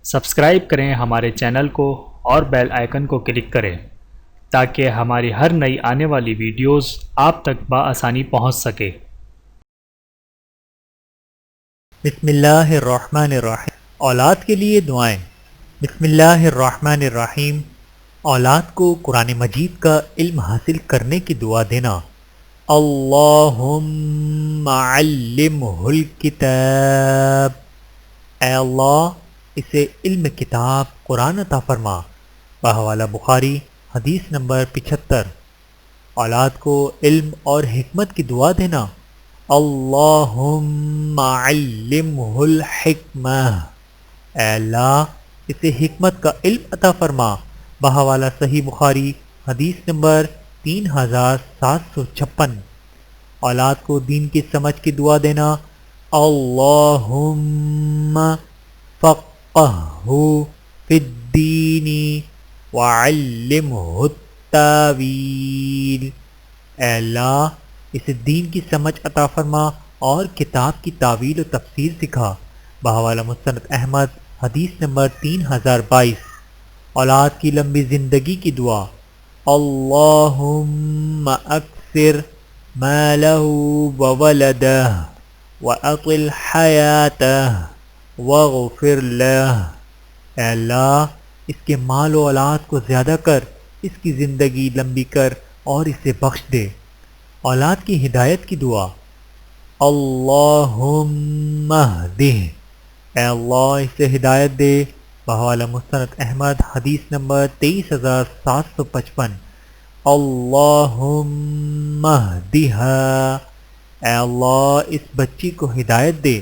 Subscribe کریں ہمارے channel کو اور بیل آئیکن کو کلک کریں تاکہ ہماری ہر نئی آنے والی ویڈیوز آپ تک بآسانی پہنچ سکے۔ بسم اللہ الرحمن الرحیم۔ اولاد کے لیے دعائیں۔ بسم اللہ الرحمن الرحیم۔ اولاد کو قرآن مجید کا علم حاصل کرنے کی دعا دینا۔ اللہم علمہ الکتاب، اے اللہ اسے علم کتاب قرآن عطا فرما۔ بحوالہ بخاری حدیث نمبر 75۔ اولاد کو علم اور حکمت کی دعا دینا۔ اللہم علمہ الحکمہ، اے اللہ اسے حکمت کا علم عطا فرما۔ بحوالہ صحیح بخاری حدیث نمبر 3756۔ اولاد کو دین کی سمجھ کی دعا دینا۔ اللہم فقہہ فی الدین وعلمہ التاویل، اے اللہ اسے دین کی سمجھ عطا فرما اور کتاب کی تعویل و تفسیر سکھا۔ بحوالہ مسند احمد حدیث نمبر 3022۔ اولاد کی لمبی زندگی کی دعا۔ اللہم اکثر مالہ وولدہ واطل حیاتہ واغفر لہ، اے اللہ اس کے مال و اولاد کو زیادہ کر، اس کی زندگی لمبی کر اور اسے بخش دے۔ اولاد کی ہدایت کی دعا۔ اللہم اہدہ، اے اللہ اسے ہدایت دے۔ بحوالہ مستند احمد حدیث نمبر 23755۔ اللہم اہدہا، اے اللہ اس بچی کو ہدایت دے۔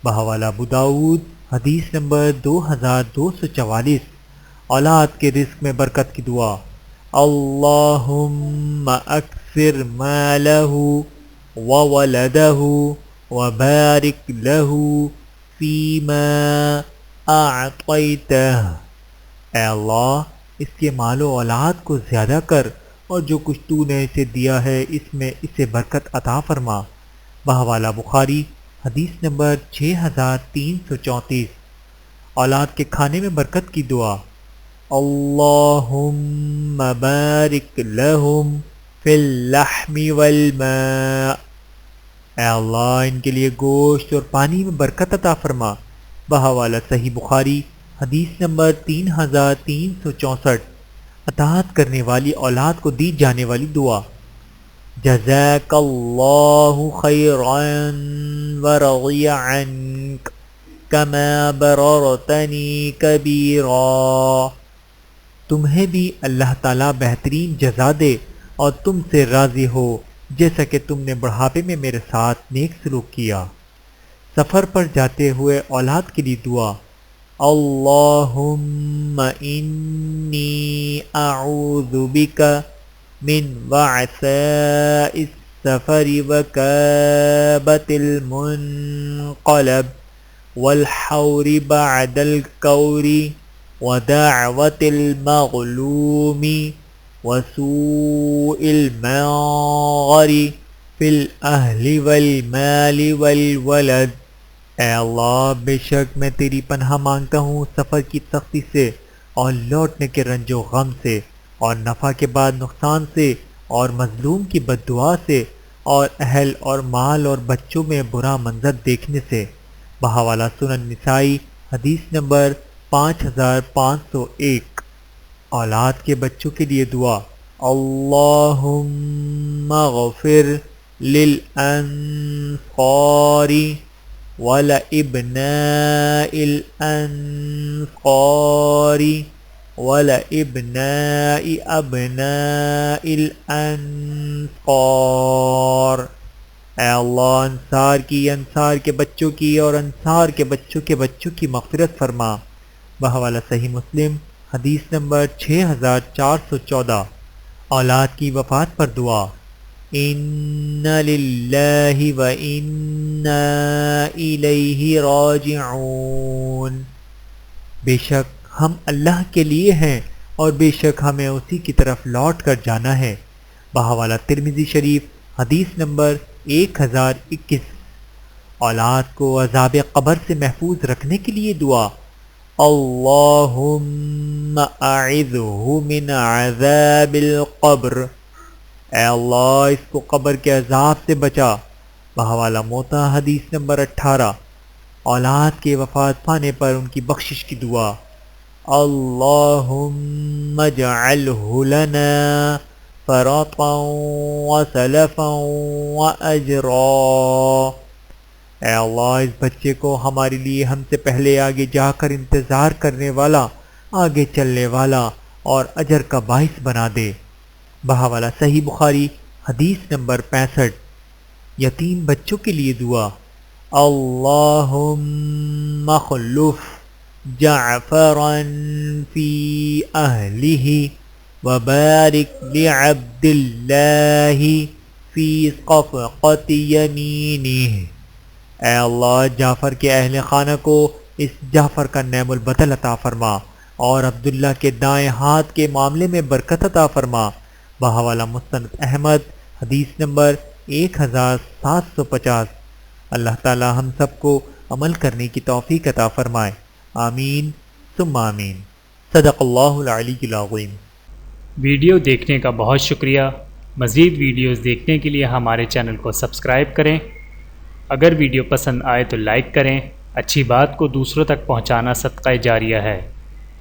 بحوالہ ابو داؤد حدیث نمبر 2244۔ اولاد کے رزق میں برکت کی دعا۔ اللہم اکثر مالہ وولدہ وبارک لہ فیما اعطیتہ، اے اللہ اس کے مال و اولاد کو زیادہ کر اور جو کچھ تو نے اسے دیا ہے اس میں اسے برکت عطا فرما۔ بحوالہ بخاری حدیث نمبر 6334۔ اولاد کے کھانے میں برکت کی دعا۔ اللہم بارک لہم فی اللحم والماء، اے اللہ ان کے لیے گوشت اور پانی میں برکت عطا فرما۔ بحوالہ صحیح بخاری حدیث نمبر 3364۔ اطاعت کرنے والی اولاد کو دی جانے والی دعا۔ جزاک اللہ خیرا ورضی عنک کما بررتنی کبیرا، تمہیں بھی اللہ تعالیٰ بہترین جزا دے اور تم سے راضی ہو جیسا کہ تم نے بڑھاپے میں میرے ساتھ نیک سلوک کیا۔ سفر پر جاتے ہوئے اولاد کے لیے دعا۔ اللہم انی اعوذ بک من وعثاء السفر وکابۃ المنقلب والحور بعد الکور ودعوة المظلوم وسوء المنظر فی الاہل والمال والولد، اے اللہ بے شک میں تیری پناہ مانگتا ہوں سفر کی سختی سے اور لوٹنے کے رنج و غم سے اور نفع کے بعد نقصان سے اور مظلوم کی بد دعا سے اور اہل اور مال اور بچوں میں برا منظر دیکھنے سے۔ بحوالہ سنن نسائی حدیث نمبر 5501۔ اولاد کے بچوں کے لیے دعا۔ اللہم اغفر للانصار ولابناء الانصار ولابناء ابناء الانصار، اے اللہ انصار کے بچوں کی اور انصار کے بچوں کی مغفرت فرما۔ بحوالہ صحیح مسلم حدیث نمبر 6414۔ اولاد کی وفات پر دعا۔ ان للہ و انا الیہ راجعون، بے شک ہم اللہ کے لیے ہیں اور بے شک ہمیں اسی کی طرف لوٹ کر جانا ہے۔ بحوالہ ترمذی شریف حدیث نمبر 1021۔ اولاد کو عذاب قبر سے محفوظ رکھنے کے لیے دعا۔ اللہم اعذہ من عذاب القبر، اے اللہ اس کو قبر کے عذاب سے بچا۔ بحوالہ موتا حدیث نمبر 18۔ اولاد کے وفات پانے پر ان کی بخشش کی دعا، اللہم اجعلہ لنا فرطا وسلفا واجرا، اے اللہ اس بچے کو ہمارے لیے ہم سے پہلے آگے جا کر انتظار کرنے والا، آگے چلنے والا اور اجر کا باعث بنا دے۔ بحوالہ صحیح بخاری حدیث نمبر 65۔ یتیم بچوں کے لیے دعا، اللہم اخلف جعفرا فی اہلہ وبارک لعبد اللہ فی صفقۃ یمینہ، اے اللہ جعفر کے اہل خانہ کو اس جعفر کا نعم البدل عطا فرما اور عبداللہ کے دائیں ہاتھ کے معاملے میں برکت عطا فرما۔ بحوالہ مستند احمد حدیث نمبر 1750۔ اللہ تعالی ہم سب کو عمل کرنے کی توفیق عطا فرمائے، آمین ثم آمین۔ صدق اللہ العلی العظیم۔ ویڈیو دیکھنے کا بہت شکریہ۔ مزید ویڈیوز دیکھنے کے لیے ہمارے چینل کو سبسکرائب کریں۔ اگر ویڈیو پسند آئے تو لائک کریں۔ اچھی بات کو دوسروں تک پہنچانا صدقہ جاریہ ہے۔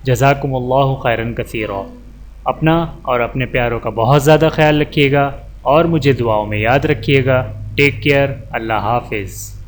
جزاکم اللہ خیرا کثیرا۔ اپنا اور اپنے پیاروں کا بہت زیادہ خیال رکھیے گا اور مجھے دعاؤں میں یاد رکھیے گا۔ Take care. اللہ حافظ۔